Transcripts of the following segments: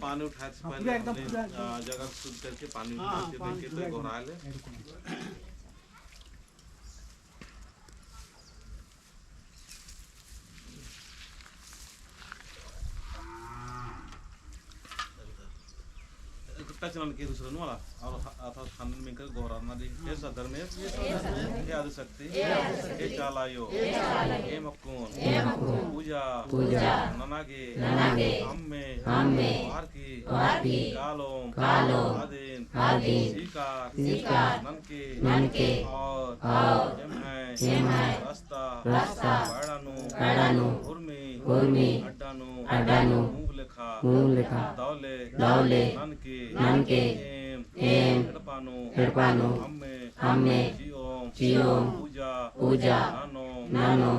पानी उठाए से पहले जगह शुद्ध करके पानी उठा के देंगे तो घोरा ले चलन के दूसरा वाला और अर्थात खानन में कर गौराना दी हे सदर में हे आदि शक्ति हे चालायो हे मक्कून पूजा ननागे अम्मे वारकी कालोम आदिन सीकार ननके और एम है रास्ता बैडानु उर्मी अड्डानु मूंग लेखा दौले ननके हेडपानु अम्मे चियोम पूजा नानो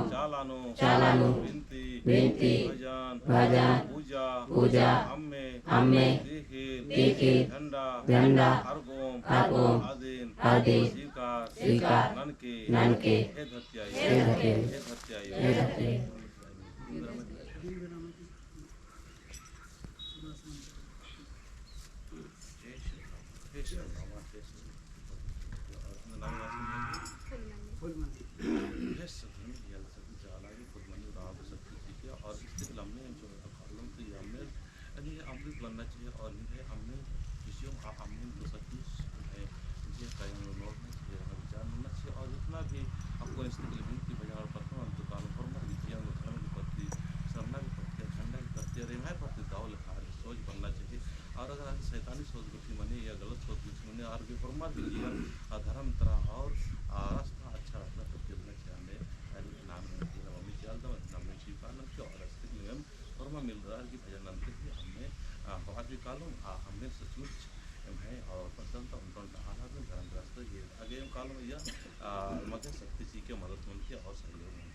चालानु बिनती भजन पूजा अम्मे देखिल झंडा अर्गोम आदिन स्वीकार ननके हे धत्याय और इसके लम्बे जो कॉलम तो ये हमने अमृत बनना चाहिए और ये हमने विषयों हमने तो सतीश है ये कहीं नोट नहीं चाहिए विचार मिलना चाहिए और जितना भी आपको इसके लिए विनती बाजार प्रथम तो काल फॉर्म विद्या धर्म की पत्ती सरना की पत्ती ठंडा की पत्ती रेमाय पत्ती दाव लिखा सोच बनना चाहिए और अगर आप शैतानी सोच गुस्सी मने या गलत सोच गुस्सी मने और भी फॉर्मा भी जीवन धर्म तरह और रास्ता अच्छा रास्ता तो देना चाहिए नाम मम्मी चलता नाम में शिवपालन के और फॉर्मा मिल रहा है कि भजन अंत भी हमने बहुत भी कालों हमने सचमुच है और पसंद उनका आधार में धर्म रास्ता ये आगे कालों में यह मध्य शक्ति जी के मदद मिलती और सहयोग